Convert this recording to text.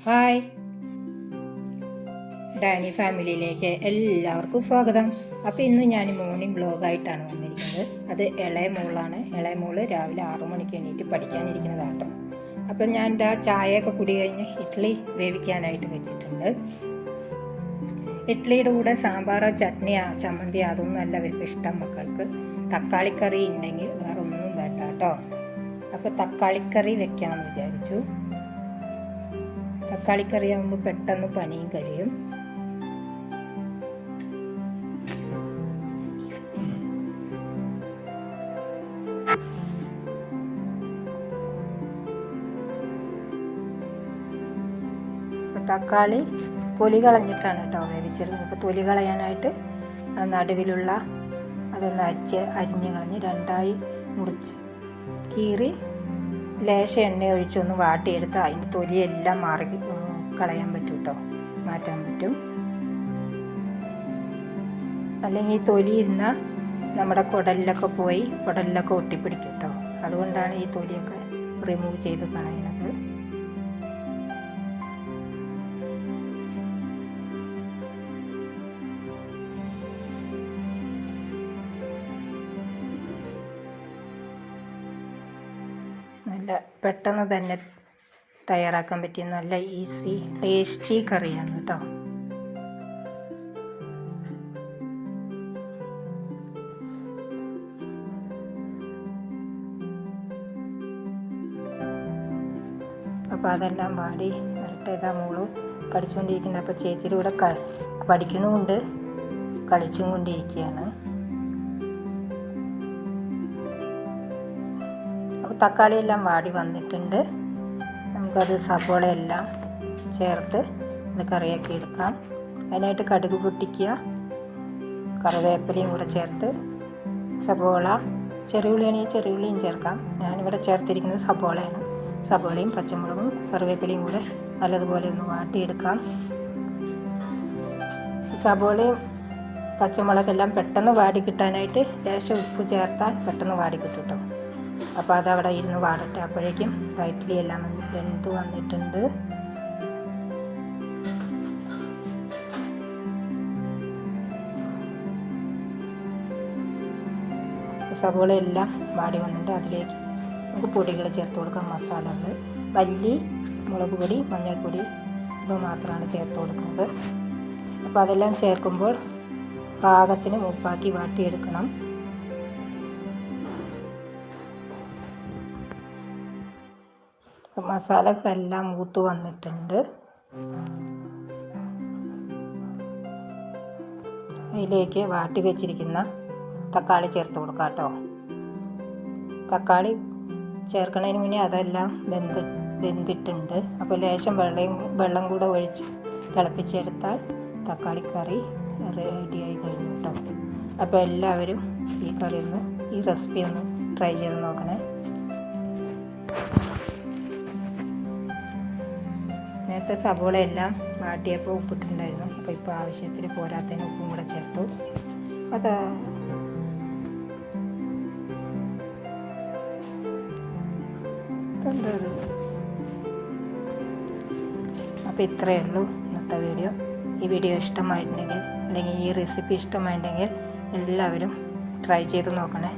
Hi, Dani ഫാമിലിയിലേക്ക് എല്ലാവർക്കും സ്വാഗതം. അപ്പോൾ ഇന്ന് ഞാൻ മോർണിംഗ് ബ്ലോഗായിട്ടാണ് വന്നിരിക്കുന്നത്. അത് ഇളയ മോളാണ്. ഇളയ മോള് രാവിലെ 6 മണിക്ക് എണീറ്റ് പഠിക്കാനിരിക്കുന്നതാണ് കേട്ടോ. അപ്പം ഞാൻ എന്താ ചായയൊക്കെ കുടി കഴിഞ്ഞ് ഇഡ്ഡലി വേവിക്കാനായിട്ട് വെച്ചിട്ടുണ്ട്. ഇഡ്ഡലിയുടെ കൂടെ സാമ്പാറോ ചട്നിയോ ചമ്മന്തിയോ അതൊന്നും അല്ല അവർക്ക് ഇഷ്ടം. മക്കൾക്ക് തക്കാളിക്കറി ഉണ്ടെങ്കിൽ വേറെ ഒന്നും വേണ്ട കേട്ടോ. അപ്പോൾ തക്കാളിക്കറി വെക്കാമെന്ന് വിചാരിച്ചു. തക്കാളിക്കറി ആകുമ്പോൾ പെട്ടെന്ന് പണിയും കഴിയും. തക്കാളി തൊലി കളഞ്ഞിട്ടാണ് കേട്ടോ വേവിച്ചെടുക്കുന്നത്. അപ്പോൾ തൊലി കളയാനായിട്ട് നടുവിലുള്ള അതൊന്ന് അരിഞ്ഞ് കളഞ്ഞ് രണ്ടായി മുറിച്ച് കീറി ലേശം എണ്ണ ഒഴിച്ചൊന്ന് വാട്ടിയെടുത്ത് അതിൻ്റെ തൊലിയെല്ലാം മാറി കളയാൻ പറ്റും കേട്ടോ, മാറ്റാൻ പറ്റും. അല്ലെങ്കിൽ ഈ തൊലി ഇരുന്നാൽ നമ്മുടെ കുടലിലൊക്കെ പോയി കുടലിലൊക്കെ ഒട്ടിപ്പിടിക്കും കേട്ടോ. അതുകൊണ്ടാണ് ഈ തൊലിയൊക്കെ റിമൂവ് ചെയ്ത് കളയുന്നത്. നല്ല പെട്ടെന്ന് തന്നെ തയ്യാറാക്കാൻ പറ്റിയ നല്ല ഈസി ടേസ്റ്റി കറിയാണ് കേട്ടോ. അപ്പോൾ അതെല്ലാം പാടി വരട്ടേതാ മോള് പഠിച്ചുകൊണ്ടിരിക്കുന്നത്. അപ്പോൾ ചേച്ചിയുടെ കൂടെ പഠിക്കണമുണ്ട്, കളിച്ചും കൊണ്ടിരിക്കുകയാണ്. അപ്പോൾ തക്കാളിയെല്ലാം വാടി വന്നിട്ടുണ്ട്. നമുക്കത് സവോളയെല്ലാം ചേർത്ത് ഇത് കറിയാക്കി എടുക്കാം. അതിനായിട്ട് കടുക് പൊട്ടിക്കുക, കറിവേപ്പിലയും കൂടെ ചേർത്ത് സവോള, ചെറിയുള്ളിയാണെങ്കിൽ ചെറിയുള്ളിയും ചേർക്കാം. ഞാനിവിടെ ചേർത്തിരിക്കുന്നത് സവോളയാണ്. സവോളയും പച്ചമുളകും കറിവേപ്പിലയും കൂടെ നല്ലതുപോലെ ഒന്ന് വാട്ടിയെടുക്കാം. സവോളയും പച്ചമുളകെല്ലാം പെട്ടെന്ന് വാടി കിട്ടാനായിട്ട് ലേശം ഉപ്പ് ചേർത്താൽ പെട്ടെന്ന് വാടി കിട്ടും കേട്ടോ. അപ്പോൾ അതവിടെ ഇരുന്ന് വാടട്ടെ. അപ്പോഴേക്കും ഇഡ്ഡലി എല്ലാം വെന്ത് വന്നിട്ടുണ്ട്. സവോള എല്ലാം വാടി വന്നിട്ട് അതിലേക്ക് നമുക്ക് പൊടികൾ ചേർത്ത് കൊടുക്കാം. മസാലകൾ മല്ലി, മുളക് പൊടി, മഞ്ഞൾപ്പൊടി ഇത് മാത്രമാണ് ചേർത്ത് കൊടുക്കുന്നത്. അപ്പോൾ അതെല്ലാം ചേർക്കുമ്പോൾ പാകത്തിന് ഉപ്പാക്കി വാട്ടിയെടുക്കണം. മസാലകളെല്ലാം മൂത്ത് വന്നിട്ടുണ്ട്. അതിലേക്ക് വാട്ടി വെച്ചിരിക്കുന്ന തക്കാളി ചേർത്ത് കൊടുക്കാം കേട്ടോ. തക്കാളി ചേർക്കണതിന് മുന്നേ അതെല്ലാം വെന്തിട്ടുണ്ട്. അപ്പോൾ ലേശം വെള്ളം കൂടെ ഒഴിച്ച് തിളപ്പിച്ചെടുത്താൽ തക്കാളിക്കറി റെഡിയായി കഴിഞ്ഞു കേട്ടോ. അപ്പോൾ എല്ലാവരും ഈ റെസിപ്പി ഒന്ന് ട്രൈ ചെയ്ത് നോക്കണേ. നേരത്തെ സവോള എല്ലാം വാട്ടിയപ്പോൾ ഉപ്പിട്ടുണ്ടായിരുന്നു. അപ്പോൾ ഇപ്പോൾ ആവശ്യത്തിന് പോരാത്തതിന് ഉപ്പും കൂടെ ചേർത്തു. അപ്പോൾ ഇത്രയേ ഉള്ളൂ ഇന്നത്തെ വീഡിയോ. ഈ വീഡിയോ ഇഷ്ടമായിട്ടുണ്ടെങ്കിൽ അല്ലെങ്കിൽ ഈ റെസിപ്പി ഇഷ്ടമായിട്ടുണ്ടെങ്കിൽ എല്ലാവരും ട്രൈ ചെയ്ത് നോക്കണേ.